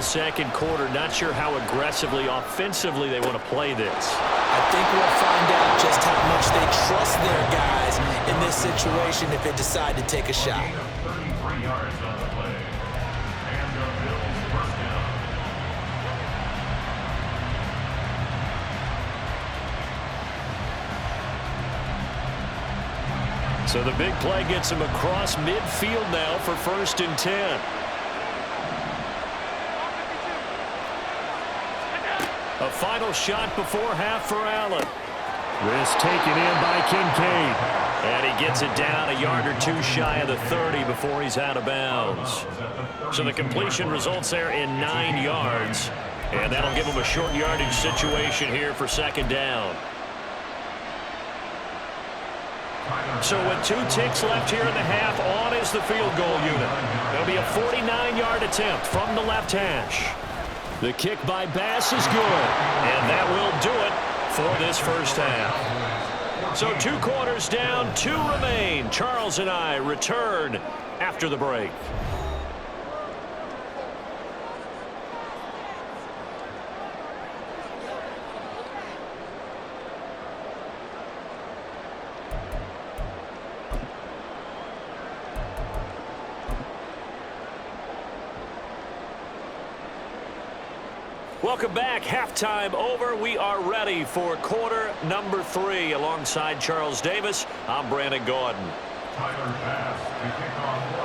the second quarter. Not sure how aggressively, offensively they want to play this. I think we'll find out just how much they trust their guys in this situation if they decide to take a shot. 33 yards on the play. And the Bills first down. So the big play gets him across midfield now for 1st and 10. A final shot before half for Allen. This taken in by Kincaid. And he gets it down a yard or two shy of the 30 before he's out of bounds. So the completion results there in 9 yards. And that'll give him a short yardage situation here for 2nd down. So with 2 ticks left here in the half, on is the field goal unit. There'll be a 49-yard attempt from the left hash. The kick by Bass is good, and that will do it for this first half. So 2 quarters down, 2 remain. Charles and I return after the break. Welcome back. Halftime over. We are ready for quarter number 3. Alongside Charles Davis, I'm Brandon Gordon. Tyler Bass to kick off for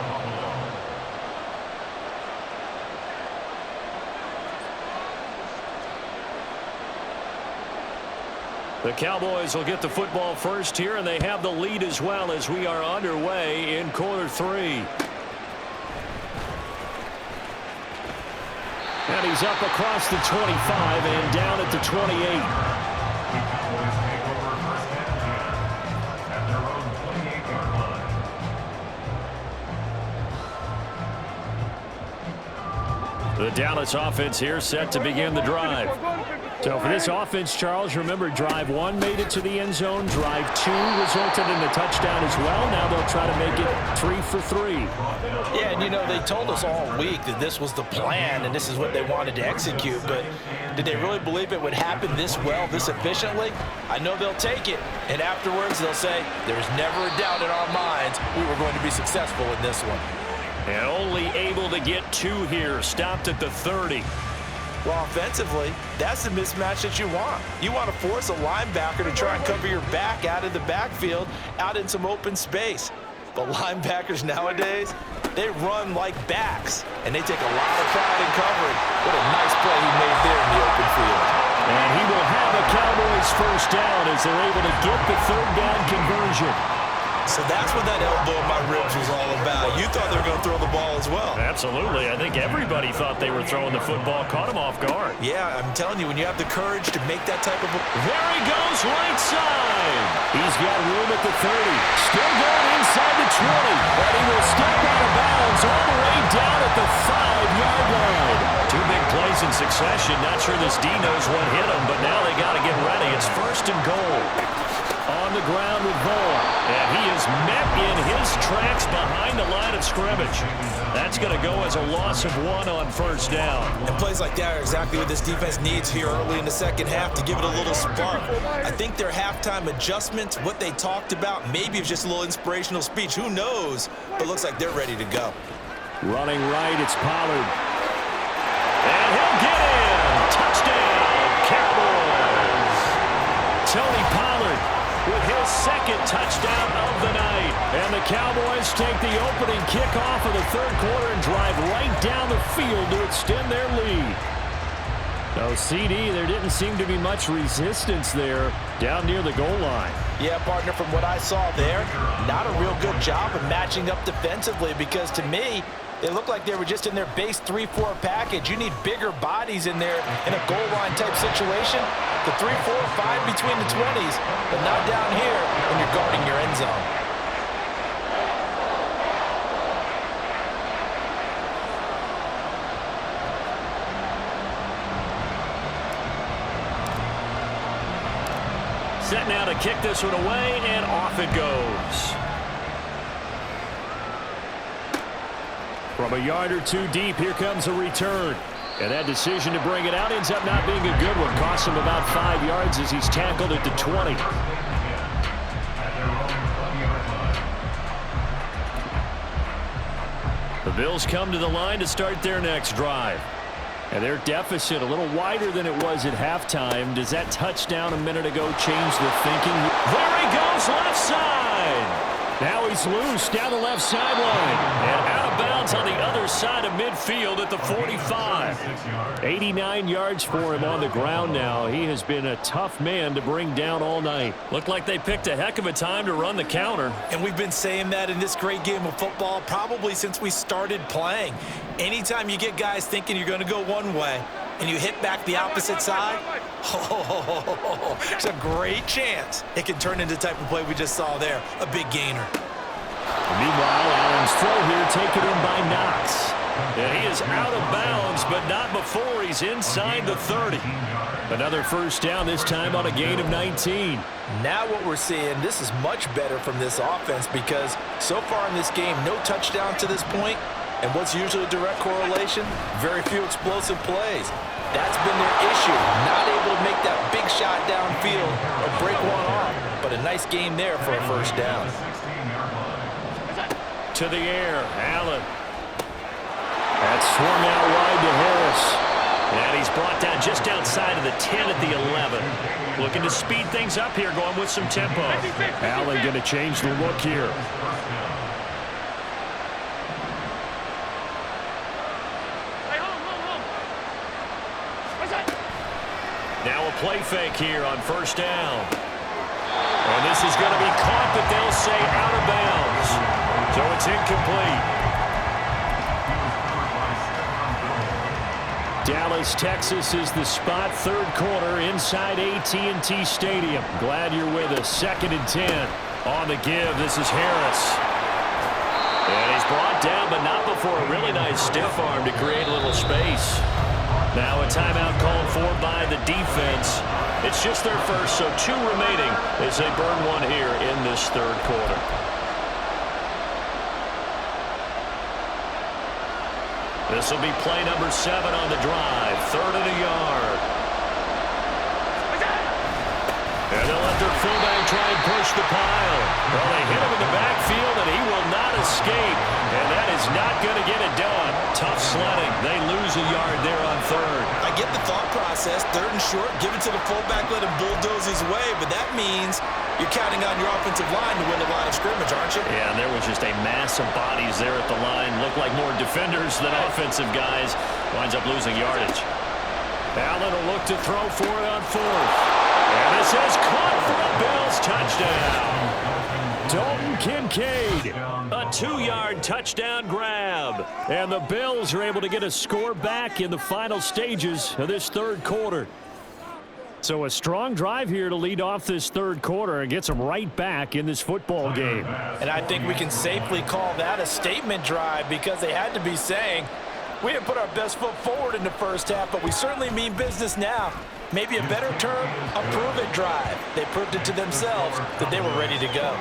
Buffalo. The Cowboys will get the football first here, and they have the lead as well as we are underway in quarter 3. And he's up across the 25 and down at the 28. The Cowboys take over 1st and 10 at their own 28-yard line. The Dallas offense here set to begin the drive. So for this offense, Charles, remember drive 1 made it to the end zone. Drive 2 resulted in a touchdown as well. Now they'll try to make it 3 for 3. Yeah, and you know, they told us all week that this was the plan and this is what they wanted to execute, but did they really believe it would happen this well, this efficiently? I know they'll take it, and afterwards they'll say, there's never a doubt in our minds we were going to be successful in this one. And only able to get 2 here, stopped at the 30. Well, offensively, that's the mismatch that you want. You want to force a linebacker to try and cover your back out of the backfield, out in some open space. The linebackers nowadays, they run like backs, and they take a lot of pride in covering. What a nice play he made there in the open field. And he will have a Cowboys first down as they're able to get the 3rd down conversion. So that's what that elbow in my ribs was all about. You thought they were going to throw the ball as well. Absolutely. I think everybody thought they were throwing the football, caught him off guard. Yeah, I'm telling you, when you have the courage to make that type of... There he goes, right side. He's got room at the 30. Still going inside the 20. But he will step out of bounds all the way down at the 5-yard line. 2 big plays in succession. Not sure this D knows what hit him, but now they got to get ready. It's 1st and goal. On the ground with Vaughn. And he is met in his tracks behind the line of scrimmage. That's going to go as a loss of 1 on 1st down. And plays like that are exactly what this defense needs here early in the second half to give it a little spark. I think their halftime adjustments, what they talked about, maybe it was just a little inspirational speech. Who knows? But looks like they're ready to go. Running right, it's Pollard. And he'll get in. Touchdown, Cowboys. Tony Pollard with his 2nd touchdown of the night. And the Cowboys take the opening kickoff of the 3rd quarter and drive right down the field to extend their lead. No, CD, there didn't seem to be much resistance there down near the goal line. Yeah, partner, from what I saw there, not a real good job of matching up defensively because to me, they look like they were just in their base 3-4 package. You need bigger bodies in there in a goal line type situation. The 3, 4, 5 between the 20s, but not down here when you're guarding your end zone. Set now to kick this one away, and off it goes. From a yard or 2 deep, here comes a return. And that decision to bring it out ends up not being a good one. Costs him about 5 yards as he's tackled at the 20. The Bills come to the line to start their next drive. And their deficit a little wider than it was at halftime. Does that touchdown a minute ago change the thinking? There he goes, left side. Now he's loose down the left sideline. And out of bounds on the other side of midfield at the 45. 89 yards for him on the ground now. He has been a tough man to bring down all night. Looked like they picked a heck of a time to run the counter. And we've been saying that in this great game of football probably since we started playing. Anytime you get guys thinking you're going to go one way and you hit back the opposite side, it's a great chance it can turn into the type of play we just saw there, a big gainer. Meanwhile, Allen's throw here taken in by Knox. And he is out of bounds, but not before he's inside the 30. Another first down, this time on a gain of 19. Now what we're seeing, this is much better from this offense because so far in this game, no touchdown to this point. And what's usually a direct correlation? Very few explosive plays. That's been their issue. Not able to make that big shot downfield or break one off. But a nice game there for a first down. To the air, Allen. That's swung out wide to Harris. And he's brought down just outside of the 10 at the 11. Looking to speed things up here, going with some tempo. Allen going to change the look here. Now a play fake here on first down. And this is going to be caught, but they'll say out of bounds. So it's incomplete. Dallas, Texas is the spot. Third quarter inside AT&T Stadium. Glad you're with us. 2nd and 10 on the give. This is Harris. And he's brought down, but not before a really nice stiff arm to create a little space. Now a timeout called for by the defense. It's just their first, so 2 remaining as they burn one here in this third quarter. This will be play number 7 on the drive. 3rd and a yard. And they'll let their fullback try and push the pile. Well, they hit him in the backfield, and he will not escape. And that is not going to get it done. Tough sledding. They lose a yard there on 3rd. I get the thought process. 3rd and short, give it to the fullback, let him bulldoze his way. But that means you're counting on your offensive line to win a line of scrimmage, aren't you? Yeah, and there was just a mass of bodies there at the line. Looked like more defenders than offensive guys. Winds up losing yardage. Allen will look to throw for it on 4th. And this is caught for a Bills touchdown. Dalton Kincaid, a 2-yard touchdown grab. And the Bills are able to get a score back in the final stages of this third quarter. So a strong drive here to lead off this third quarter and gets them right back in this football game. And I think we can safely call that a statement drive because they had to be saying, we didn't put our best foot forward in the first half, but we certainly mean business now. Maybe a better term, a prove-it drive. They proved it to themselves that they were ready to go.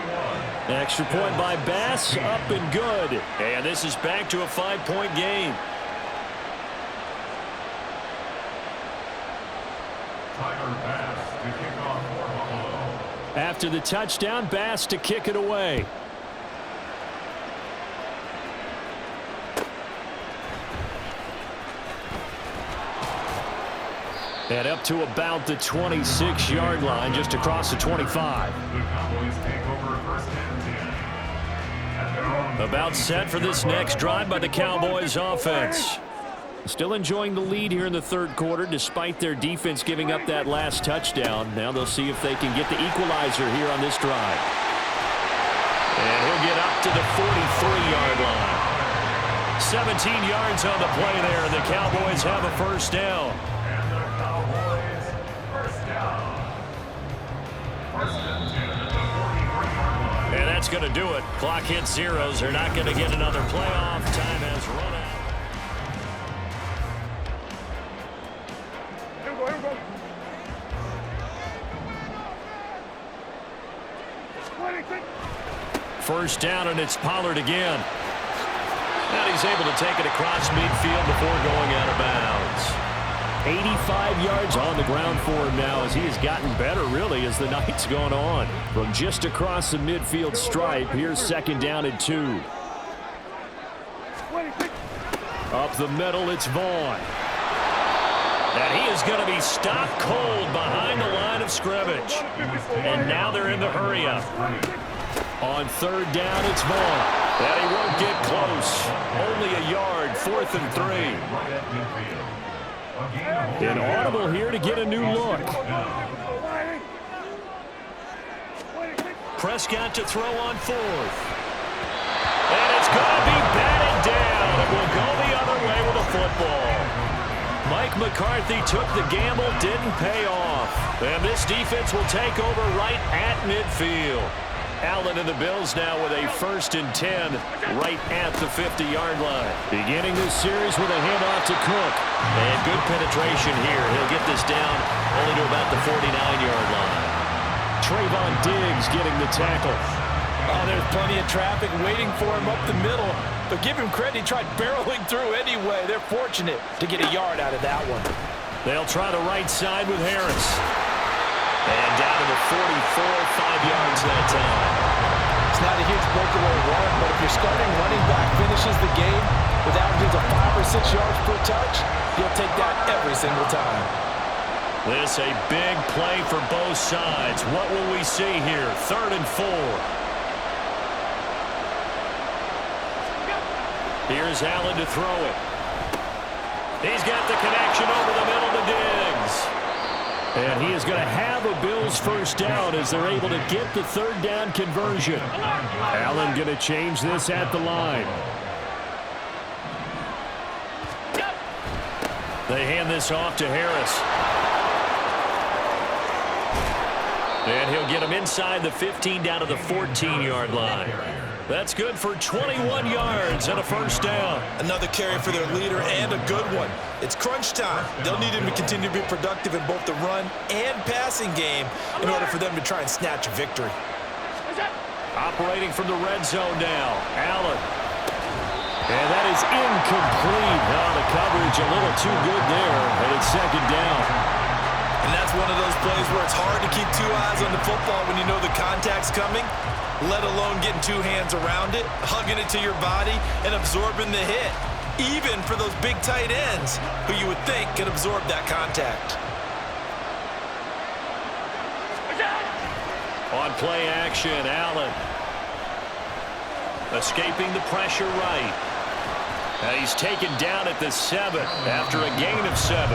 Extra point by Bass, up and good. And this is back to a 5-point game. After the touchdown, Bass to kick it away. And up to about the 26-yard line, just across the 25. About set for this next drive by the Cowboys offense. Still enjoying the lead here in the third quarter, despite their defense giving up that last touchdown. Now they'll see if they can get the equalizer here on this drive. And he'll get up to the 43-yard line. 17 yards on the play there, and the Cowboys have a first down. And that's going to do it. Clock hits zeros. They're not going to get another playoff. Time has run out. First down, and it's Pollard again. And he's able to take it across midfield before going out of bounds. 85 yards on the ground for him now as he has gotten better, really, as the night's gone on. From just across the midfield stripe, here's 2nd down and 2. Up the middle, it's Vaughn. And he is going to be stopped cold behind the line of scrimmage. And now they're in the hurry-up. On 3rd down, it's Vaughn. And he won't get close. Only a yard, 4th and 3. An audible here to get a new look. Prescott to throw on 4th. And it's going to be batted down. It will go the other way with a football. Mike McCarthy took the gamble, didn't pay off. And this defense will take over right at midfield. Allen and the Bills now with a 1st and 10 right at the 50-yard line. Beginning this series with a handoff to Cook. And good penetration here. He'll get this down only to about the 49-yard line. Trayvon Diggs getting the tackle. Oh, there's plenty of traffic waiting for him up the middle. But give him credit, he tried barreling through anyway. They're fortunate to get a yard out of that one. They'll try the right side with Harris. And down to the 44, 5 yards that time. It's not a huge breakaway run, but if your starting running back finishes the game with averages of 5 or 6 yards per touch, you'll take that every single time. This a big play for both sides. What will we see here? 3rd and 4. Here's Allen to throw it. He's got the connection over the middle to Diggs. And he is going to have a Bills 1st down as they're able to get the 3rd down conversion. Allen going to change this at the line. They hand this off to Harris. And he'll get him inside the 15 down to the 14-yard line. That's good for 21 yards and a 1st down. Another carry for their leader and a good one. It's crunch time. They'll need him to continue to be productive in both the run and passing game in order for them to try and snatch a victory. Operating from the red zone now, Allen. And that is incomplete. Oh, the coverage a little too good there, and it's 2nd down. And that's one of those plays where it's hard to keep 2 eyes on the football when you know the contact's coming, let alone getting 2 hands around it, hugging it to your body, and absorbing the hit, even for those big tight ends who you would think could absorb that contact. On play action, Allen. Escaping the pressure right. And he's taken down at the 7 after a gain of 7.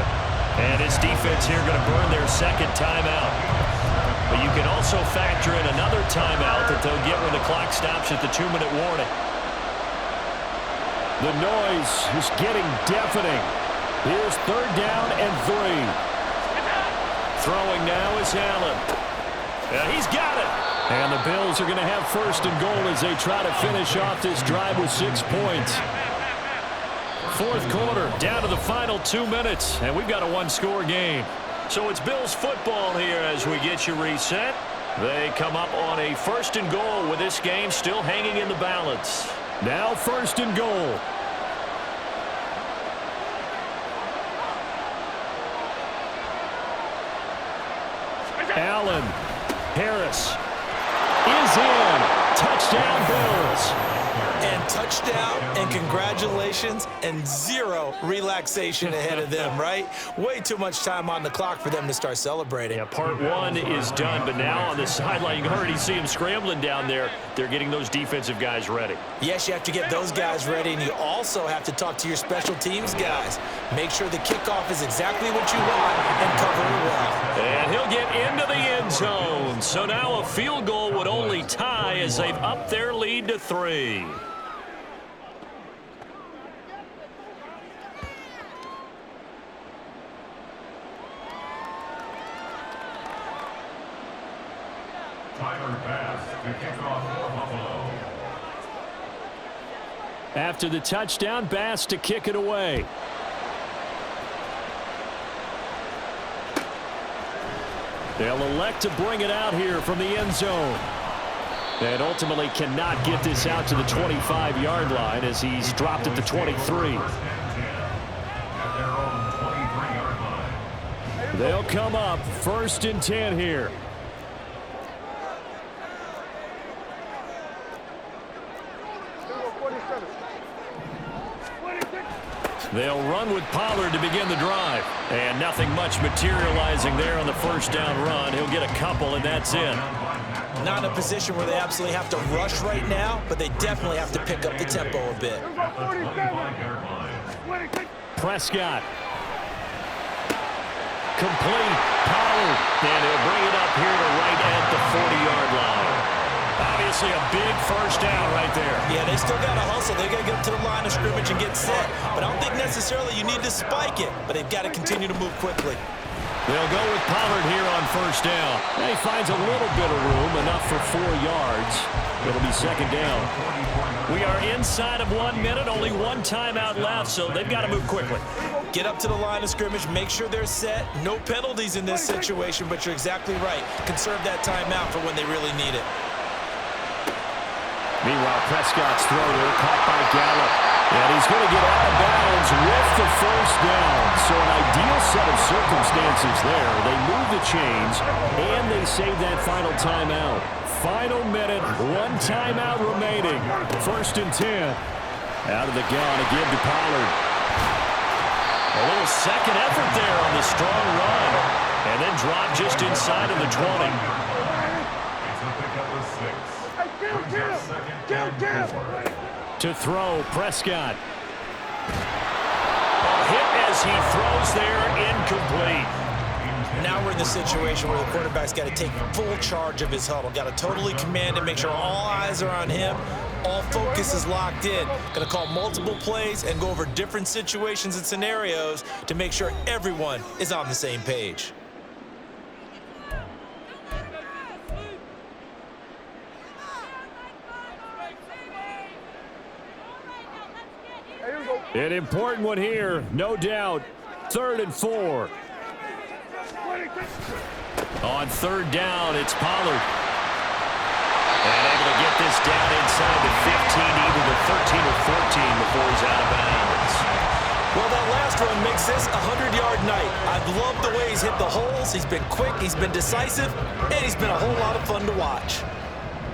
And his defense here going to burn their 2nd timeout. But you can also factor in another timeout that they'll get when the clock stops at the 2-minute warning. The noise is getting deafening. Here's 3rd down and 3. Throwing now is Allen. And he's got it. And the Bills are going to have 1st and goal as they try to finish off this drive with 6 points. 4th quarter, down to the final 2 minutes, and we've got a 1-score game. So it's Bills football here as we get you reset. They come up on a 1st and goal with this game still hanging in the balance. Now 1st and goal. Allen. Harris is in. Touchdown, Bills. And touchdown, and congratulations, and 0 relaxation ahead of them, right? Way too much time on the clock for them to start celebrating. Yeah, part 1 is done, but now on the sideline, you can already see them scrambling down there. They're getting those defensive guys ready. Yes, you have to get those guys ready, and you also have to talk to your special teams guys. Make sure the kickoff is exactly what you want and cover it well. And he'll get into the end zone. So now a field goal would only tie as they've upped their lead to 3. After the touchdown, Bass to kick it away. They'll elect to bring it out here from the end zone. And ultimately cannot get this out to the 25-yard line as he's dropped at the 23. They'll come up 1st and 10 here. They'll run with Pollard to begin the drive. And nothing much materializing there on the 1st down run. He'll get a couple, and that's it. Not in a position where they absolutely have to rush right now, but they definitely have to pick up the tempo a bit. Prescott. Complete. Pollard. And he'll bring it up here to right at the 40-yard line. Obviously a big 1st down right there. Yeah, they still got to hustle. They got to get up to the line of scrimmage and get set. But I don't think necessarily you need to spike it, but they've got to continue to move quickly. They'll go with Pollard here on 1st down. And he finds a little bit of room, enough for 4 yards. It'll be 2nd down. We are inside of 1 minute, only 1 timeout left, so they've got to move quickly. Get up to the line of scrimmage, make sure they're set. No penalties in this situation, but you're exactly right. Conserve that timeout for when they really need it. Meanwhile, Prescott's throw there, caught by Gallup. And he's going to get out of bounds with the 1st down. So an ideal set of circumstances there. They move the chains, and they save that final timeout. Final minute, 1 timeout remaining. 1st and 10. Out of the gun, a give to Pollard. A little second effort there on the strong run. And then drop just inside of the 20. To throw, Prescott. A hit as he throws there, incomplete. Now we're in the situation where the quarterback's got to take full charge of his huddle. Got to totally command it, make sure all eyes are on him. All focus is locked in. Going to call multiple plays and go over different situations and scenarios to make sure everyone is on the same page. An important one here, no doubt. 3rd and 4. On 3rd down, it's Pollard. And able to get this down inside the 15, either the 13 or 14 before he's out of bounds. Well, that last run makes this a 100-yard night. I've loved the way he's hit the holes. He's been quick, he's been decisive, and he's been a whole lot of fun to watch.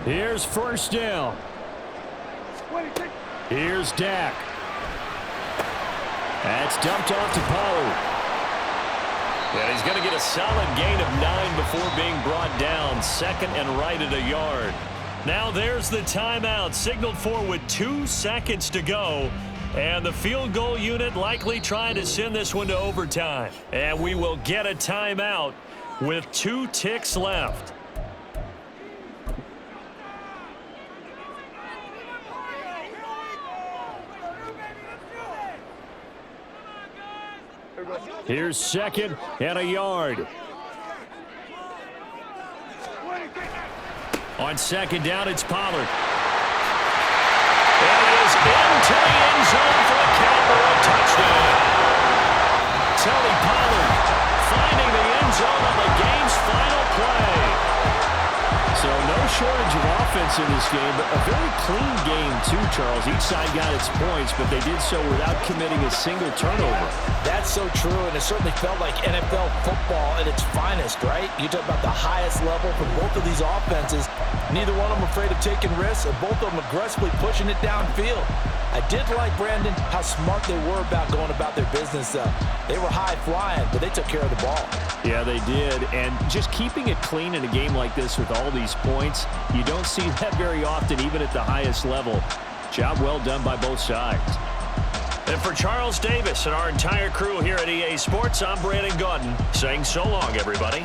Here's 1st down. Here's Dak. That's dumped off to Pollard. And he's going to get a solid gain of 9 before being brought down. 2nd and right at a yard. Now there's the timeout, signaled for with 2 seconds to go. And the field goal unit likely trying to send this one to overtime. And we will get a timeout with 2 ticks left. Here's 2nd and a yard. On 2nd down, it's Pollard. And he is into the end zone for a Cowboy touchdown. Tony Pollard finding the end zone on the game's final play. So no shortage of offense in this game, but a very clean game too, Charles. Each side got its points, but they did so without committing a single turnover. That's so true, and it certainly felt like NFL football at its finest, right? You talk about the highest level for both of these offenses. Neither one of them afraid of taking risks, and both of them aggressively pushing it downfield. I did like, Brandon, how smart they were about going about their business. They were high-flying, but they took care of the ball. Yeah, they did, and just keeping it clean in a game like this with all these points, you don't see that very often, even at the highest level. Job well done by both sides. And for Charles Davis and our entire crew here at EA Sports, I'm Brandon Gaudin saying so long, everybody.